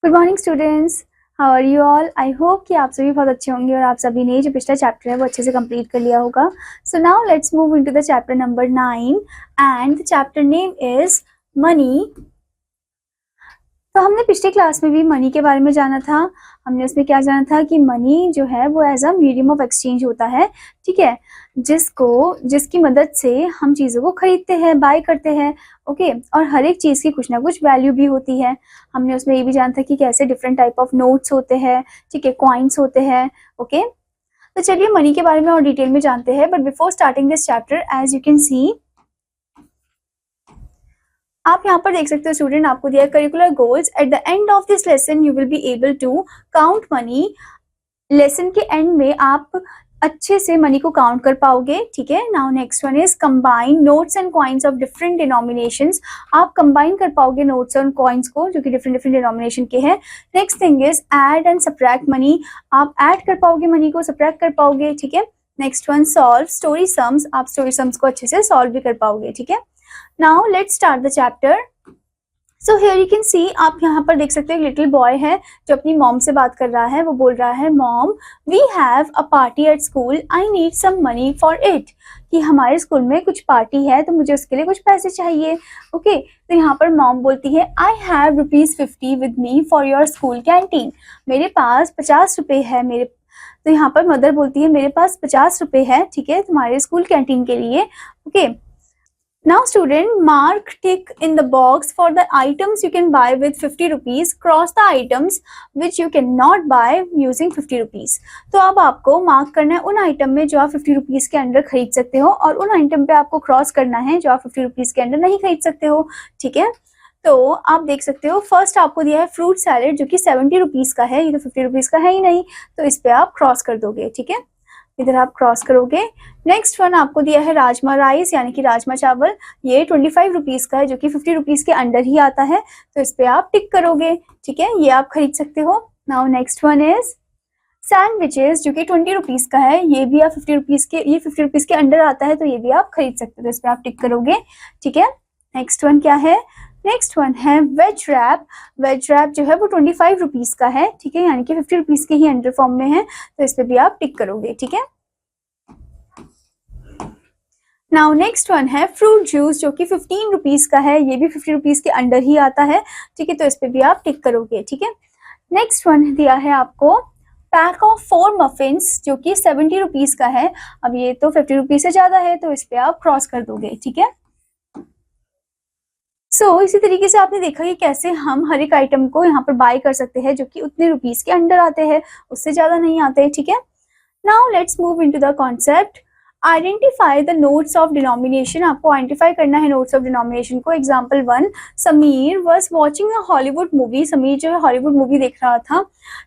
Good morning students, how are you all. I hope कि आप सभी बहुत अच्छे होंगे और आप सभी ने जो पिछला चैप्टर है वो अच्छे से कंप्लीट कर लिया होगा। So now let's move into the chapter number 9 and the chapter name is money. तो हमने पिछले क्लास में भी मनी के बारे में जाना था। हमने उसमें क्या जाना था कि मनी जो है वो as a medium of exchange होता है, ठीक है, जिसकी मदद से हम चीज़ों को खरीदते हैं, बाय करते हैं, ओके। और हर एक चीज़ की कुछ ना कुछ वैल्यू भी होती है। हमने उसमें ये भी जाना था कि कैसे डिफरेंट टाइप ऑफ नोट्स होते हैं, ठीक है, कॉइन्स होते हैं, ओके। तो चलिए मनी के बारे में और डिटेल में जानते हैं। But before starting this chapter, as you can see, आप यहाँ पर देख सकते हो स्टूडेंट, आपको दिया curricular goals. At the end of this lesson you will be able to count money. Lesson के एंड में आप अच्छे से मनी को काउंट कर पाओगे, ठीक है। Now next one is combine notes and coins of different denominations. आप कंबाइन कर पाओगे नोट्स और कॉइन्स को जो कि डिफरेंट डिफरेंट डिनोमिनेशन के हैं। Next thing is add and subtract money. आप ऐड कर पाओगे मनी को, सब्ट्रैक्ट कर पाओगे, ठीक है। Next one solve story sums. आप स्टोरी सम्स को अच्छे से सॉल्व भी कर पाओगे, ठीक है। Now let's start the chapter. So here you can see, आप यहाँ पर देख सकते हो एक लिटिल बॉय है जो अपनी मॉम से बात कर रहा है। वो बोल रहा है, mom we have a party at school, I need some money for it. कि हमारे स्कूल में कुछ पार्टी है तो मुझे उसके लिए कुछ पैसे चाहिए, ओके। तो यहाँ पर मॉम बोलती है, I have ₹50 with me for your school canteen. मेरे पास 50 रुपये है मेरे। तो यहाँ पर मदर बोलती है, मेरे पास 50 रुपये है, ठीक है, तुम्हारे स्कूल कैंटीन के लिए, okay. Now student, mark tick in the box for the items you can buy with 50 rupees. Cross the items which you cannot buy using 50 rupees. तो अब आपको मार्क करना है उन आइटम में जो आप 50 रुपीज़ के अंदर खरीद सकते हो और उन आइटम पे आपको क्रॉस करना है जो आप 50 रुपीज़ के अंदर नहीं खरीद सकते हो, ठीक है। तो आप देख सकते हो फर्स्ट आपको दिया है फ्रूट सैलेड जो कि 70 रुपीज़ का है। ये तो 50 रुपीज़ का है ही नहीं, तो इस पर आप क्रॉस कर दोगे, ठीक है। इधर आप क्रॉस करोगे। नेक्स्ट वन आपको दिया है राजमा राइस यानी कि राजमा चावल। ये 25 रुपीज़ का है जो कि 50 रुपीज़ के अंडर ही आता है, तो इस पे आप टिक करोगे, ठीक है, ये आप खरीद सकते हो। Now next one is sandwiches जो कि 20 रुपीज़ का है। ये भी आप 50 रुपीज़ के, ये 50 रुपीज़ के अंडर आता है, तो ये भी आप खरीद सकते हो, तो इस पर आप टिक करोगे, ठीक है। नेक्स्ट वन क्या है? नेक्स्ट वन है वेज रैप। वेज रैप जो है वो 25 रुपीज़ का है, ठीक है, यानी कि 50 रुपीज़ के ही अंडर फॉर्म में है, तो इस पे भी आप टिक करोगे, ठीक है। नाउ नेक्स्ट वन है फ्रूट जूस जो कि 15 रुपीज़ का है। ये भी 50 रुपीज़ के अंडर ही आता है, ठीक है, तो इस पे भी आप टिक करोगे, ठीक है। नेक्स्ट वन दिया है आपको पैक ऑफ 4 मफिन्स जो कि 70 रुपीज़ का है। अब ये तो 50 रुपीज़ से ज़्यादा है, तो इस पे आप क्रॉस कर दोगे, ठीक है। इसी तरीके से आपने देखा कि कैसे हम हर एक आइटम को यहाँ पर बाय कर सकते हैं जो कि उतने रुपीस के अंडर आते हैं, उससे ज्यादा नहीं आते, ठीक है। Now let's move into the concept. Identify the notes of denomination. आपको आइडेंटिफाई करना है नोट्स ऑफ डिनोमिनेशन को। Example 1, Sameer was watching a Hollywood movie. Sameer जो है हॉलीवुड मूवी देख रहा था।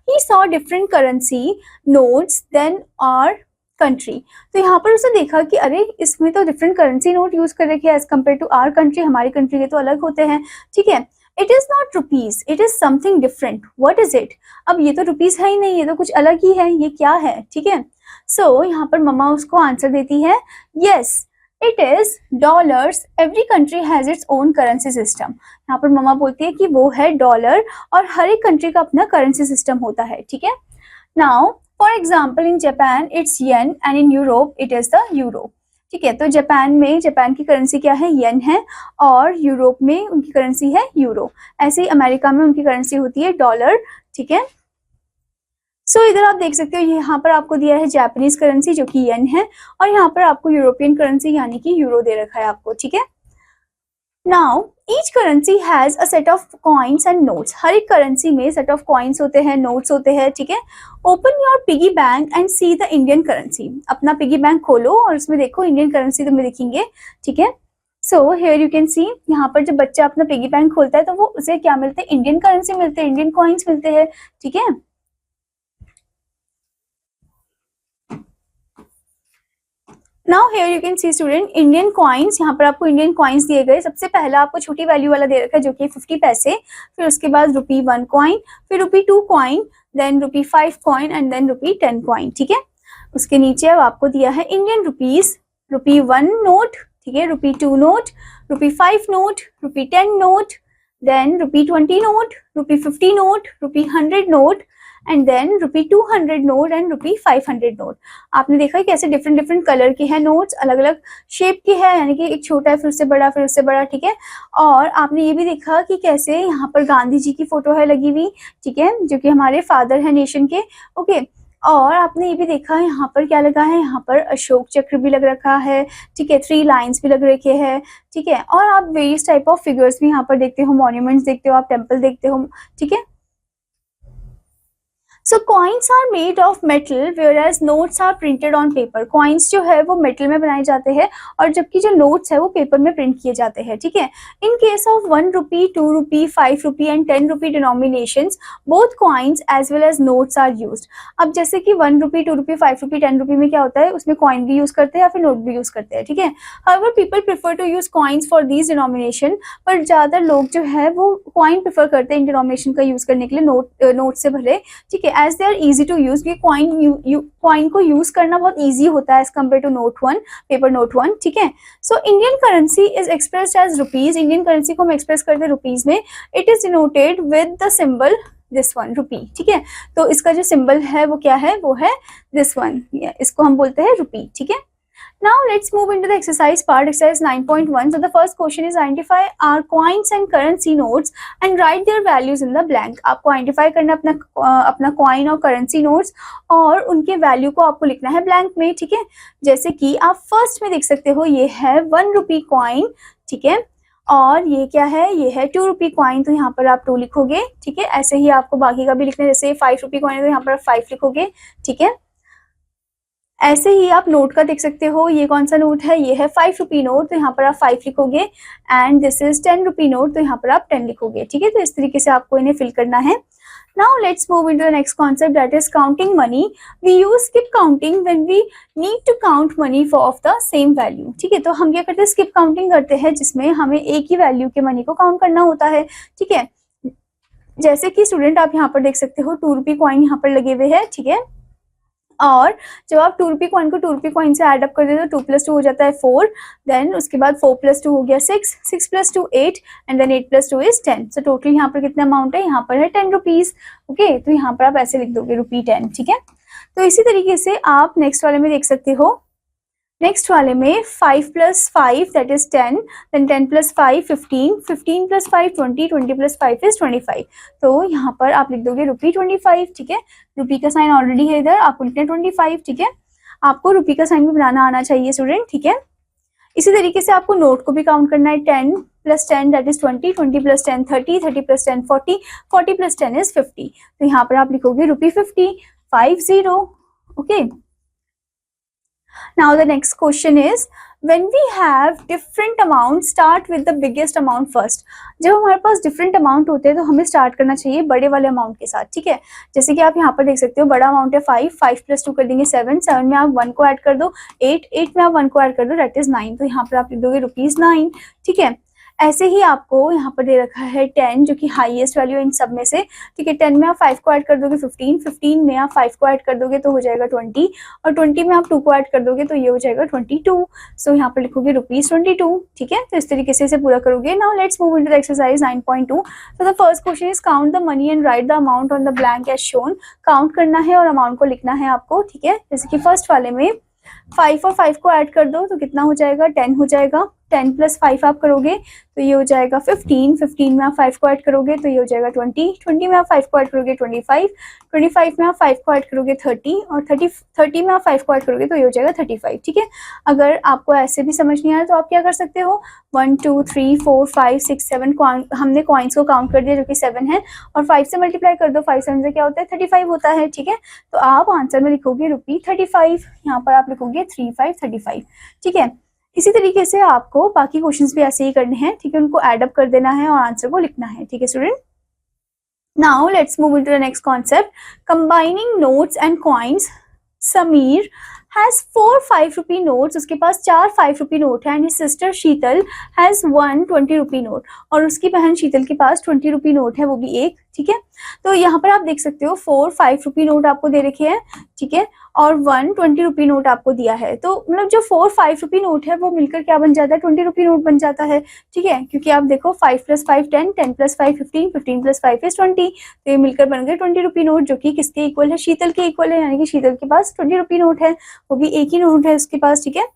He saw different currency notes than our country. तो यहाँ पर उसने देखा कि अरे इसमें तो डिफरेंट करेंसी नोट यूज कर रखे हैं as compare to our country. हमारी कंट्री के तो अलग होते हैं, ठीक है। It is not rupees, it is something different. What is it? अब ये तो रुपीज है ही नहीं, ये तो कुछ अलग ही है, ये क्या है, ठीक है। यहाँ पर मम्मा उसको आंसर देती है, yes it is dollars. Every country has its own currency system. यहाँ पर मम्मा बोलती है कि वो है डॉलर और हर एक कंट्री का अपना करेंसी सिस्टम होता है, ठीक है। Now for example in Japan it's yen and in Europe it is the euro, ठीक है। तो जापान में जापान की करेंसी क्या है? येन है, और यूरोप में उनकी करेंसी है यूरो। ऐसे ही अमेरिका में उनकी करेंसी होती है डॉलर, ठीक है। इधर आप देख सकते हो यहाँ पर आपको दिया है जापानीज करेंसी जो कि येन है, और यहाँ पर आपको यूरोपियन करेंसी यानी कि यूरो दे रखा है आपको, ठीक है। Now each currency has a set of coins and notes. हर एक करेंसी में सेट ऑफ कॉइन्स होते हैं, नोट्स होते हैं, ठीक है। Open your piggy bank and see the Indian currency. अपना पिगी बैंक खोलो और उसमें देखो इंडियन करेंसी तुम्हें दिखेंगे, ठीक है। हियर यू कैन सी, यहाँ पर जब बच्चा अपना पिगी बैंक खोलता है तो वो उसे क्या मिलते हैं? इंडियन करेंसी मिलते हैं, इंडियन कॉइन्स मिलते हैं, ठीक है। Now here you can C student Indian coins. यहाँ पर आपको इंडियन कॉइन्स दिए गए। सबसे पहला आपको छोटी वैल्यू वाला दे रखा है जो कि 50 पैसे, फिर उसके बाद ₹1 कॉइन, फिर ₹2 coin, then ₹5 coin and then ₹10 coin, ठीक है। उसके नीचे अब आपको दिया है इंडियन रुपीज, ₹1 नोट, ठीक है, ₹2 note, ₹5 note, ₹10 note, then ₹20 note, ₹50 note, ₹100 note, and then ₹200 note and ₹500 note. आपने देखा है कैसे डिफरेंट डिफरेंट कलर के हैं नोट्स, अलग अलग शेप के हैं, यानी कि एक छोटा है फिर उससे बड़ा फिर उससे बड़ा, ठीक है। और आपने ये भी देखा कि कैसे यहाँ पर गांधी जी की फोटो है लगी हुई, ठीक है, जो कि हमारे फादर है नेशन के, ओके। और आपने ये भी देखा यहाँ पर क्या लगा है, यहाँ पर अशोक चक्र भी लग रखा है, ठीक है, 3 लाइन्स भी लग रखे हैं, ठीक है। और आप वेरियस टाइप ऑफ फिगर्स भी यहाँ पर देखते हो, मॉन्यूमेंट्स देखते हो, आप टेम्पल देखते हो, ठीक है। So coins are made of metal whereas notes are printed on paper। Coins जो है वो मेटल में बनाए जाते हैं और जबकि जो नोट्स है वो पेपर में प्रिंट किए जाते हैं, ठीक है। In case of ₹1, ₹2, ₹5 and ₹10 denominations both coins as well as notes are used. अब जैसे कि ₹1, ₹2, ₹5, ₹10 में क्या होता है, उसमें कॉइन भी यूज करते हैं या फिर नोट भी यूज करते हैं, ठीक है। However people prefer to use coins for these denomination, पर ज्यादा लोग जो है वो कॉइन प्रेफर करते हैं इन डिनोमिनेशन का यूज करने के लिए नोट से भले, ठीक है, as they are easy to use. Coin को यूज करना बहुत इजी होता है as compare to note one, paper note one, ठीक है। So Indian currency is expressed as rupees. Indian currency को हम एक्सप्रेस करते हैं रुपीज में। It is denoted with the symbol this one, rupee, ठीक है। तो इसका जो सिंबल है वो क्या है, वो है दिस वन, इसको हम बोलते हैं रुपी, ठीक है। Now let's move into the exercise part, exercise 9.1. So the first question is identify our coins and currency notes and write their values in the blank. आपको आइडेंटिफाई करना अपना कॉइन और करेंसी नोट्स और उनके वैल्यू को आपको लिखना है ब्लैंक में, ठीक है। जैसे कि आप फर्स्ट में देख सकते हो, ये है ₹1 कॉइन, ठीक है। और ये क्या है, ये है ₹2 कॉइन, तो यहाँ पर आप 2 लिखोगे, ठीक है। ऐसे ही आपको बाकी का भी लिखना है, जैसे ₹5 कॉइन है तो यहाँ पर आप 5 लिखोगे, ठीक है। ऐसे ही आप नोट का देख सकते हो, ये कौन सा नोट है, ये है ₹5 नोट, तो यहाँ पर आप 5 लिखोगे। एंड दिस इज ₹10 नोट, तो यहाँ पर आप 10 लिखोगे, ठीक है। तो इस तरीके से आपको इन्हें फिल करना है। Now let's move into the next concept, that is counting money. We use skip counting when we need to count money for of the same value, ठीक है। तो हम क्या करते हैं, स्किप काउंटिंग करते हैं, जिसमें हमें एक ही वैल्यू के मनी को काउंट करना होता है, ठीक है। जैसे कि स्टूडेंट आप यहाँ पर देख सकते हो, ₹2 कॉइन यहाँ पर लगे हुए हैं, ठीक है। और जब आप ₹2 कॉइन को ₹2 कॉइन से ऐड अप कर देते हो तो 2 + 2 हो जाता है 4, देन उसके बाद 4 + 2 हो गया 6, 6 + 2 8, and then 8 + 2 is 10। So total यहाँ पर कितना अमाउंट है, यहाँ पर है ₹10, ओके। तो यहाँ पर आप ऐसे लिख दोगे ₹10, ठीक है। तो इसी तरीके से आप नेक्स्ट वाले में देख सकते हो, नेक्स्ट वाले में 5 + 5 दैट इज 10, देन 10 + 5 15, 15 + 5 20, 20 + 5 इज 25। तो यहाँ पर आप लिख दोगे ₹25, ठीक है। रुपी का साइन ऑलरेडी है इधर, आपको लिखना है 25, ठीक है। आपको रुपी का साइन भी बनाना आना चाहिए स्टूडेंट, ठीक है। इसी तरीके से आपको नोट को भी काउंट करना है, 10 + 10 दैट इज 20, 20 + 10 30, 30 + 10 40, 40 + 10 इज 50। तो यहाँ पर आप लिखोगे ₹50, 50, okay. Now the next question is, when we have different amounts, start with the biggest amount first। जब हमारे पास different amount होते हैं तो हमें start करना चाहिए बड़े वाले amount के साथ, ठीक है। जैसे कि आप यहाँ पर देख सकते हो, बड़ा amount है 5, 5 + 2 कर देंगे 7, 7 में आप 1 को ऐड कर दो 8, 8 में आप 1 को ऐड कर दो दैट इज 9, तो यहाँ पर आप लिख दोगे ₹9, ठीक है। ऐसे ही आपको यहाँ पर दे रखा है 10, जो कि हाईएस्ट वैल्यू इन सब में से, ठीक है। 10 में आप 5 को ऐड कर दोगे 15, 15 में आप 5 को ऐड कर दोगे तो हो जाएगा 20, और 20 में आप 2 को ऐड कर दोगे तो ये हो जाएगा 22। सो यहाँ पर लिखोगे ₹22, ठीक है। तो इस तरीके से इसे पूरा करोगे। Now let's move into the exercise 9.2। तो the first question is count the money and write the amount on the blank as shown. Count करना है और अमाउंट को लिखना है आपको, ठीक है। जैसे कि फर्स्ट वाले में 5 और 5 को ऐड कर दो तो कितना हो जाएगा, 10 हो जाएगा। 10 + 5 आप करोगे तो ये हो जाएगा 15, 15 में आप 5 को ऐड करोगे तो ये हो जाएगा 20, 20 में आप 5 को ऐड करोगे 25, 25 में आप 5 को ऐड करोगे 30, और 30 में आप 5 को ऐड करोगे तो ये हो जाएगा 35, ठीक है। अगर आपको ऐसे भी समझ नहीं आया तो आप क्या कर सकते हो, 1 2 3 4 5 6 7 हमने कॉइन्स को काउंट कर दिया जो कि 7 है, और 5 से मल्टीप्लाई कर दो, 5 7 से क्या होता है 35 होता है, ठीक है। तो आप आंसर में लिखोगे ₹35, यहाँ पर आप लिखोगे 35, ठीक है। इसी तरीके से आपको बाकी क्वेश्चंस भी ऐसे ही करने हैं, ठीक है। उनको ऐड अप कर देना है और आंसर को लिखना है, ठीक है student. Now let's move into the next concept, combining notes and coins. Sameer has 4 ₹5 notes, उसके पास 4 ₹5 नोट है, and his sister Sheetal has 1 ₹20 note, और उसकी बहन शीतल के पास ₹20 नोट है, वो भी एक, ठीक है। तो यहाँ पर आप देख सकते हो 4 ₹5 नोट आपको दे रखे हैं, ठीक है। और 1 20 रुपी नोट आपको दिया है, तो मतलब जो 4 5 रुपी नोट है वो मिलकर क्या बन जाता है, 20 रुपी नोट बन जाता है। ठीक है, क्योंकि आप देखो 5 + 5 10, 10 + 5 15, 15 + 5 is 20, तो ये मिलकर बन गए 20 रुपी नोट, जो कि किसके इक्वल है, शीतल के इक्वल है, यानी कि शीतल के पास 20 रुपी नोट है, वो भी एक ही नोट है उसके पास। ठीक है,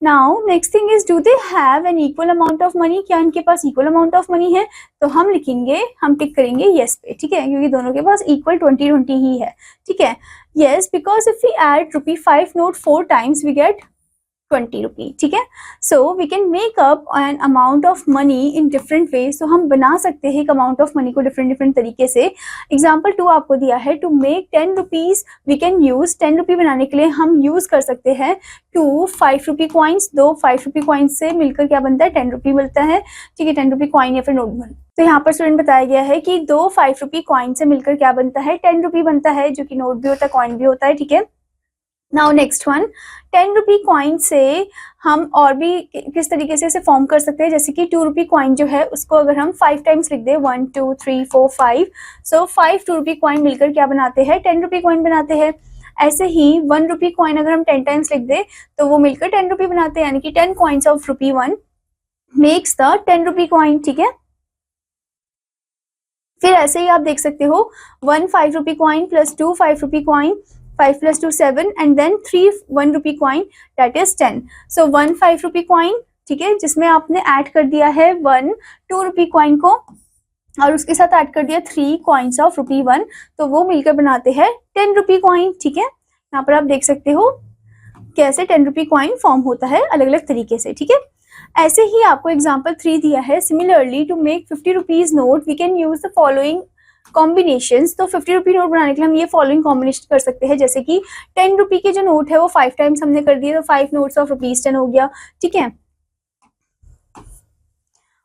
now next thing is, do they have an equal amount of money, क्या इनके पास इक्वल अमाउंट ऑफ मनी है, तो हम लिखेंगे, हम टिक करेंगे यस पे। ठीक है, क्योंकि दोनों के पास इक्वल 20 20 ही है। ठीक है, yes, because if we add ₹5 note 4 times we get 20 rupee. ठीक है, so we can make up an amount of money in different ways, तो हम बना सकते हैं एक अमाउंट ऑफ मनी को डिफरेंट डिफरेंट तरीके से। एग्जाम्पल 2 आपको दिया है, to make 10 rupees we can use, 10 rupee बनाने के लिए हम यूज कर सकते हैं 2 5 रुपी कॉइन्स, 2 5 रुपी कॉइन्स से मिलकर क्या बनता है, 10 रुपी मिलता है। ठीक है, 10 रुपी कॉइन या फिर नोट बन, तो यहाँ पर स्टूडेंट बताया गया है कि 2 5 रुपी कॉइन से मिलकर क्या बनता है, 10 रुपी बनता है, जो कि नोट भी होता है, कॉइन भी होता है। ठीक है, now next one, 10 rupee coin से हम और भी किस तरीके से इसे फॉर्म कर सकते हैं, जैसे कि 2 रुपी कॉइन जो है उसको अगर हम 5 टाइम्स लिख दे, 1 2 3 4 5, सो 5 2 रुपी कॉइन मिलकर क्या बनाते हैं, 10 रुपी कॉइन बनाते हैं। ऐसे ही 1 रुपी कॉइन अगर हम 10 टाइम्स लिख दे तो वो मिलकर 10 रुपी बनाते हैं, यानी कि 10 coins of ₹1 makes the 10 rupee coin. ठीक है, फिर ऐसे ही आप देख सकते हो 1 5 rupee coin plus 2 5 rupee coin, 5 + 2 7 and then 3 1 rupee coin, that is 10. So 1 5 rupee coin, ठीक है, जिसमें आपने ऐड कर दिया है 1 2 रुपी कॉइन को और उसके साथ ऐड कर दिया 3 कॉइन्स ऑफ ₹1, तो वो मिलकर बनाते हैं 10 रुपी कॉइन। ठीक है, यहाँ पर आप देख सकते हो कैसे 10 रुपी कॉइन फॉर्म होता है अलग अलग तरीके से। ठीक है, ऐसे ही आपको एग्जाम्पल 3 दिया है, similarly to make 50 rupees note we can use the following combinations, तो 50 रुपी नोट बनाने के लिए हम ये फॉलोइंग कॉम्बिनेशन कर सकते हैं, जैसे कि 10 रुपी के जो नोट है वो 5 टाइम्स हमने कर दिए, तो 5 नोट्स ऑफ ₹10 हो गया। ठीक है,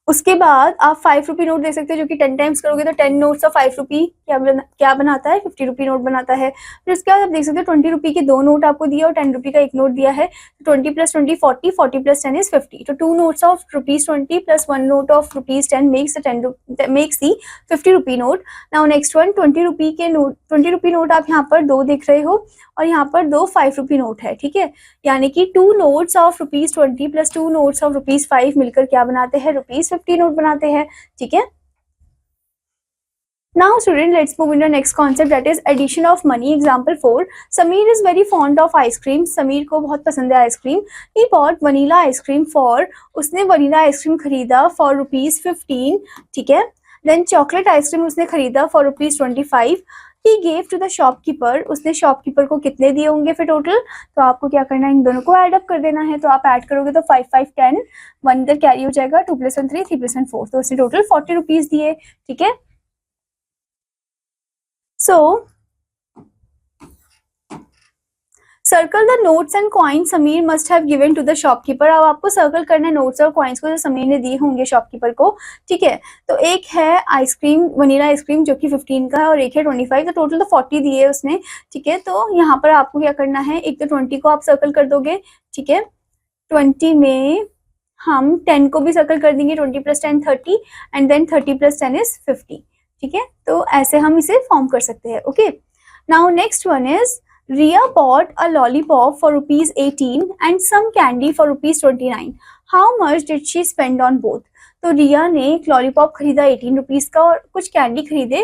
उसके बाद आप 5 रुपी नोट देख सकते हैं, जो कि 10 टाइम्स करोगे तो 10 नोट्स ऑफ 5 रुपी क्या बनाता है, 50 रुपी नोट बनाता है। फिर उसके बाद आप देख सकते हो 20 रुपी के 2 नोट आपको दिया और 10 रुपी का 1 नोट दिया है, 20 + 20 40, 40 + 10 is 50, तो 2 notes of ₹20 plus 1 note of ₹10 makes the 50 rupee note. Now next one, 20 रुपी के नोट, 20 रुपी नोट आप यहाँ पर 2 देख रहे हो और यहाँ पर 2 5 रुपी नोट है। ठीक है, यानी कि 2 notes of ₹20 plus 2 notes of ₹5 मिलकर क्या बनाते हैं, ₹50 नोट बनाते हैं। ठीक है, now student let's move into next concept, that is addition of money. Example 4, Sameer is very fond of ice cream. Sameer को बहुत पसंद है ice cream. He bought vanilla ice cream for, उसने वनीला आइसक्रीम खरीदा for ₹15। ठीक है, then chocolate आइसक्रीम उसने खरीदा for ₹25। He gave to the shopkeeper, उसने शॉपकीपर को कितने दिए होंगे फिर टोटल, तो आपको क्या करना है, इन दोनों को ऐड अप कर देना है, तो आप ऐड करोगे तो 5 5 10, 1 इधर कैरी हो जाएगा, 2 + 1 3, 3 + 1 4, तो उसने टोटल 40 रुपीज दिए। ठीक है, so circle the notes and coins Sameer must have given to the shopkeeper. अब आपको सर्कल करना है नोट्स और कॉइन्स को जो समीर ने दिए होंगे शॉपकीपर को। ठीक है, तो एक है आइसक्रीम, वनीला आइसक्रीम जो कि 15 का है और एक है 25, तो टोटल तो 40 दिए उसने। ठीक है, तो यहाँ पर आपको क्या करना है, एक तो 20 को आप सर्कल कर दोगे। ठीक है, 20 में हम 10 को भी सर्कल कर देंगे, 20 + 10 30 एंड देन 30 + 10 is 50। ठीक है, तो ऐसे हम इसे फॉर्म कर सकते हैं। Okay, now next one is, Riya bought a lollipop for ₹18 and some candy for ₹29. How much did she spend on both? तो रिया ने एक लॉलीपॉप खरीदा 18 रुपीज का और कुछ कैंडी खरीदे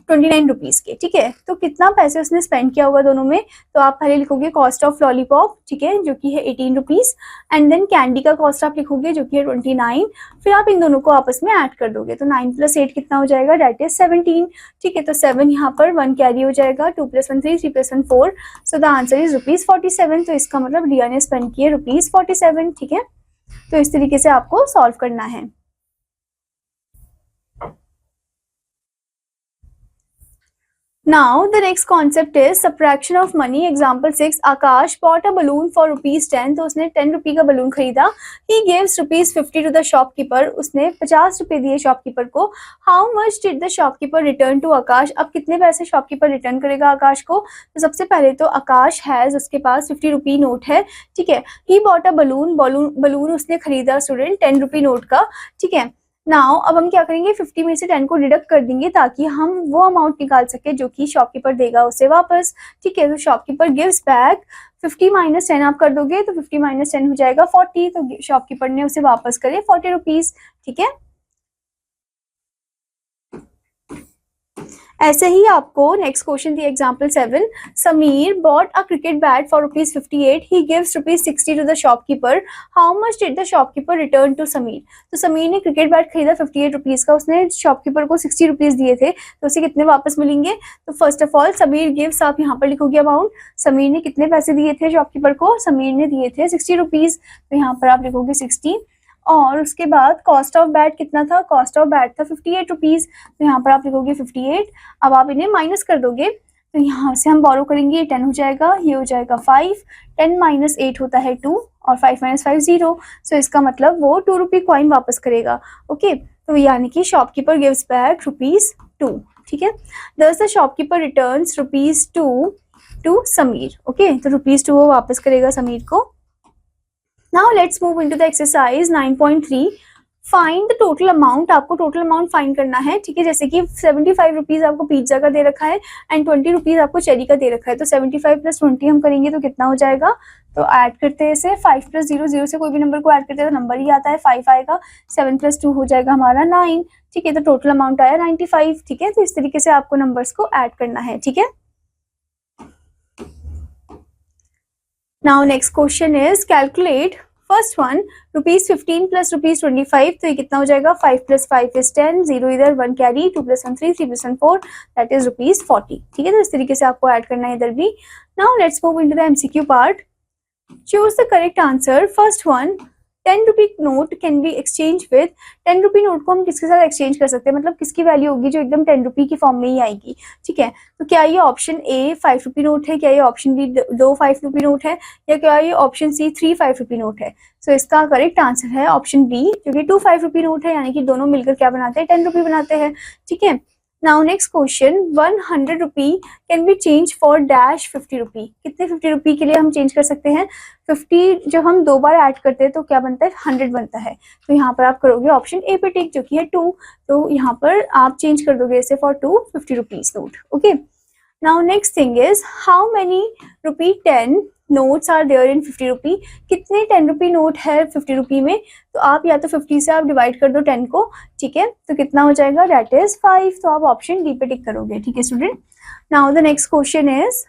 29 रुपीज के। ठीक है, तो कितना पैसे उसने स्पेंड किया होगा दोनों में, तो आप पहले लिखोगे कॉस्ट ऑफ लॉलीपॉप, ठीक है, जो कि है 18 रुपीज, एंड देन कैंडी का कॉस्ट आप लिखोगे जो कि है 29, फिर आप इन दोनों को आपस में ऐड कर दोगे, तो 9 + 8 कितना हो जाएगा, डेट इज 17। ठीक है, तो 7 यहाँ पर 1 कैरी हो जाएगा, 2 + 1 3, 3 + 1 4, सो द आंसर इज ₹47। तो इसका मतलब रिया ने स्पेंड किए ₹47। ठीक है, तो इस तरीके से आपको सॉल्व करना है। Now the next concept is subtraction of money. Example 6, Akash bought a balloon for ₹10, तो उसने 10 रुपये का बलून खरीदा। He gives ₹50 to the shopkeeper, उसने 50 रुपये दिए शॉपकीपर को। How much did the shopkeeper return to Akash? अब कितने पैसे शॉपकीपर रिटर्न करेगा आकाश को, तो सबसे पहले तो आकाश हैज, उसके पास 50 रुपी नोट है। ठीक है, he bought a balloon, balloon उसने खरीदा स्टूडेंट 10 रुपी नोट का। ठीक है, नाउ अब हम क्या करेंगे, 50 में से 10 को डिडक्ट कर देंगे ताकि हम वो अमाउंट निकाल सके जो कि शॉपकीपर देगा उसे वापस। ठीक है, तो शॉपकीपर गिव्स बैक 50 माइनस 10 आप कर दोगे तो 50 माइनस 10 हो जाएगा 40, तो शॉपकीपर ने उसे वापस करे 40 रुपीज। ठीक है, ऐसे ही आपको नेक्स्ट क्वेश्चन दिया example 7, Sameer bought a cricket bat for ₹58, he gives ₹60 to the shopkeeper, how much did the shopkeeper return to Sameer. तो समीर ने क्रिकेट बैट खरीदा 58 रुपीज का, उसने शॉपकीपर को 60 रुपीज दिए थे, तो उसे कितने वापस मिलेंगे। तो first of all Sameer gives, आप यहाँ पर लिखोगे अमाउंट, समीर ने कितने पैसे दिए थे शॉपकीपर को, समीर ने दिए थे 60 रुपीज, तो यहाँ पर आप लिखोगे 60। और उसके बाद कॉस्ट ऑफ बैट कितना था, कॉस्ट ऑफ बैट था 58 रुपीज, तो यहाँ पर आप लिखोगे 58। अब आप इन्हें माइनस कर दोगे, तो यहाँ से हम बोरो करेंगे, 10 हो जाएगा, ये हो जाएगा 5, 10 माइनस 8 होता है 2, और 5 माइनस 5 0, सो इसका मतलब वो 2 रुपी कॉइन वापस करेगा। ओके, तो यानी कि शॉपकीपर गिव्स बैक ₹2। ठीक है, thus the shopkeeper returns ₹2 to Sameer. Okay, तो ₹2 वो वापस करेगा समीर को। Now let's move into the exercise 9.3. Find the total amount, आपको टोटल अमाउंट फाइंड करना है। ठीक है, जैसे कि 75 रुपीज आपको पिज्जा का दे रखा है एंड 20 रुपीज आपको चेरी का दे रखा है, तो 75 प्लस 20 हम करेंगे तो कितना हो जाएगा। तो ऐड करते हैं इसे, 5 प्लस 0, 0 से कोई भी नंबर को ऐड करते हैं तो नंबर ही आता है 5 आएगा, 7 प्लस 2 हो जाएगा हमारा 9। ठीक है, तो टोटल अमाउंट आया 95। ठीक है, तो इस तरीके से आपको नंबर्स को ऐड करना है। ठीक है, now next question is calculate first one ₹15 plus ₹25, तो ये कितना हो जाएगा, 5 प्लस 5 इज 10, 0 इधर, 1 carry, 2 plus 1 3, 3 plus 1 4, that is ₹40। ठीक है, तो इस तरीके से आपको ऐड करना है इधर भी। Now let's move into the MCQ part. Choose the correct answer. First one, 10 rupee note can be exchange with, 10 rupee note को हम किसके साथ एक्सचेंज कर सकते हैं, मतलब किसकी वैल्यू होगी जो एकदम 10 रुपी की फॉर्म में ही आएगी। ठीक है, तो क्या ये ऑप्शन ए 5 रुपी नोट है, क्या ये ऑप्शन बी 2 5 रुपी नोट है, या क्या ये ऑप्शन सी 3 5 रुपी नोट है। सो इसका करेक्ट आंसर है ऑप्शन बी, क्योंकि 2 5 रुपी नोट है, यानी कि दोनों मिलकर क्या बनाते हैं, 10 रुपी बनाते हैं। ठीक है, now next question, 100 rupee can be change for dash 50 rupee, कितने 50 रुपी के लिए हम चेंज कर सकते हैं। 50 जब हम 2 बार ऐड करते हैं तो क्या बनता है, 100 बनता है, तो यहाँ पर आप करोगे ऑप्शन ए पे टिक, जो कि है 2, तो यहाँ पर आप चेंज कर दोगे इसे for 2 50 rupees note. Okay, now next thing is how many rupee 10 notes are there in 50 rupee, कितने 10 रुपी नोट है 50 रुपी में, तो आप या तो 50 से आप डिवाइड कर दो 10 को। ठीक है, तो कितना हो जाएगा, दैट इज 5, तो आप ऑप्शन डी पे टिक करोगे। ठीक है student, now the next question is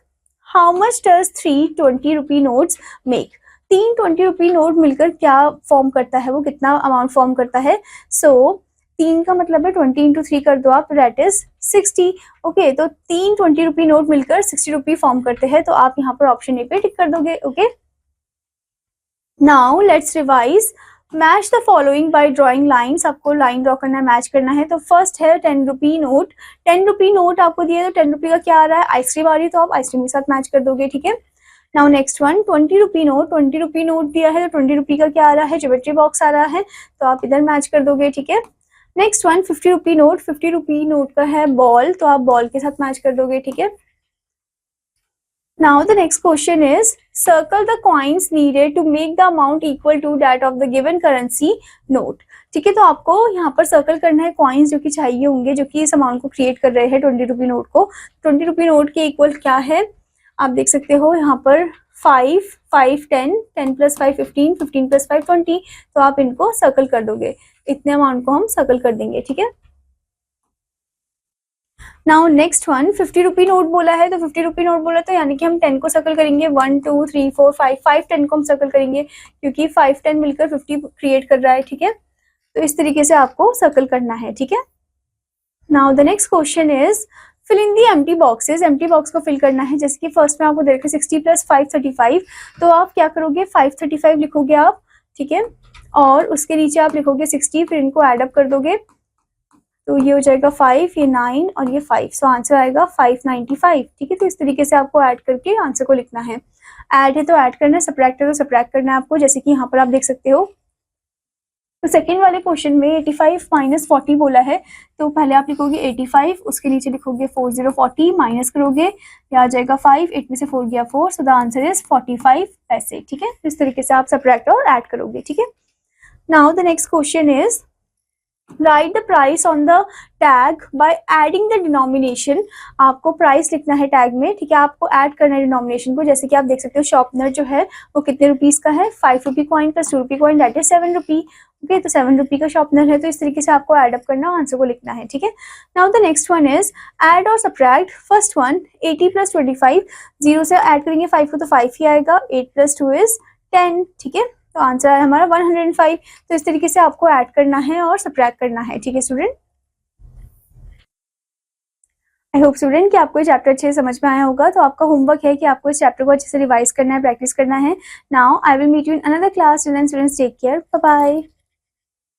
how much does 3 20 rupee notes make, 3 20 rupee note मिलकर क्या फॉर्म करता है, वो कितना अमाउंट फॉर्म करता है। सो 3 का मतलब है 20 इंटू 3 कर दो आप, तो दैट इज 60। ओके, तो 3 20 रुपी नोट मिलकर 60 रुपी फॉर्म करते हैं, तो आप यहाँ पर ऑप्शन ए पे टिक कर दोगे। Okay, now let's revise. Match the following bye drawing lines, आपको लाइन ड्रॉ करना है, मैच करना है। तो फर्स्ट है 10 रुपी नोट, 10 रुपी नोट आपको दिया है, तो 10 रुपी का क्या आ रहा है, आइसक्रीम आ रही है, तो आप आइसक्रीम के साथ मैच कर दोगे। ठीक है, now next one 20 rupee note, 20 rupee note दिया है, तो 20 रुपी का क्या आ रहा है, ज्योमेट्री बॉक्स आ रहा है, तो आप इधर मैच कर दोगे। ठीक है, next one 50 rupee note, 50 rupee note का है बॉल, तो आप बॉल के साथ मैच कर दोगे। ठीक है, now the next question is circle the coins needed to make the amount equal to that of the given currency note. ठीक है, तो आपको यहाँ पर सर्कल करना है कॉइन्स जो कि चाहिए होंगे, जो कि इस अमाउंट को क्रिएट कर रहे हैं 20 रुपी नोट को। 20 रुपी नोट के इक्वल क्या है, आप देख सकते हो यहाँ पर 5 5 10, 10 प्लस 5 15, 15 प्लस 5 20, तो आप इनको सर्कल कर दोगे, इतने अमाउंट को हम सर्कल कर देंगे। ठीक है, now next one 50 rupee note बोला है, तो 50 रुपी नोट बोला तो यानी कि हम 10 को सर्कल करेंगे, 1 2 3 4 5 5 10 को हम सर्कल करेंगे, क्योंकि 5 10 मिलकर 50 क्रिएट कर रहा है। ठीक है, तो इस तरीके से आपको सर्कल करना है। ठीक है, now the next question is fill in the empty boxes, empty box को फिल करना है। जैसे कि फर्स्ट में आपको दे रखा है 60 प्लस 5 35, तो आप क्या करोगे 535 लिखोगे आप। ठीक है, और उसके नीचे आप लिखोगे 60, फिर इनको एड अप कर दोगे, तो ये हो जाएगा 5, ये 9 और ये 5, सो आंसर आएगा 595। ठीक है, तो इस तरीके से आपको ऐड करके आंसर को लिखना है। ऐड है तो ऐड करना है, सब्ट्रैक्ट है तो सब्ट्रैक्ट करना है आपको, जैसे कि यहाँ पर आप देख सकते हो। तो सेकेंड वाले क्वेश्चन में 85 माइनस 40 बोला है, तो पहले आप लिखोगे 85, उसके नीचे लिखोगे 4040, माइनस करोगे, ये आ जाएगा 5, 8 में से 4 गया 4, सो द आंसर इज 45 पैसे। ठीक है, इस तरीके से आप सब्ट्रैक्ट और ऐड करोगे। ठीक है, now the next question is right the price on the tag by adding the denomination. आपको प्राइस लिखना है टैग में, ठीक है, आपको ऐड करना है डिनोमिनेशन को। जैसे कि आप देख सकते हो शॉर्पनर जो है वो कितने रुपीस का है, 5 rupee coin plus 2 rupee coin, that is 7 rupee. Okay, तो 7 रुपी का शॉर्पनर है, तो इस तरीके से आपको एड अप करना और आंसर को लिखना है, ठीक है। Now the next one is add और सब्ट्रैक्ट। फर्स्ट वन 80 प्लस 25, 0 से ऐड करेंगे 5 को तो 5 ही आएगा, 8 प्लस 2 इज 10, ठीक है। तो आंसर है हमारा 105। तो इस तरीके से आपको ऐड करना है और सब्ट्रैक्ट करना है, ठीक है स्टूडेंट। आई होप स्टूडेंट कि आपको ये चैप्टर अच्छे से समझ में आया होगा। तो आपका होमवर्क है कि आपको इस चैप्टर को अच्छे से रिवाइज करना है, प्रैक्टिस करना है। Now I will meet you in another class. Till then students take care, bye bye.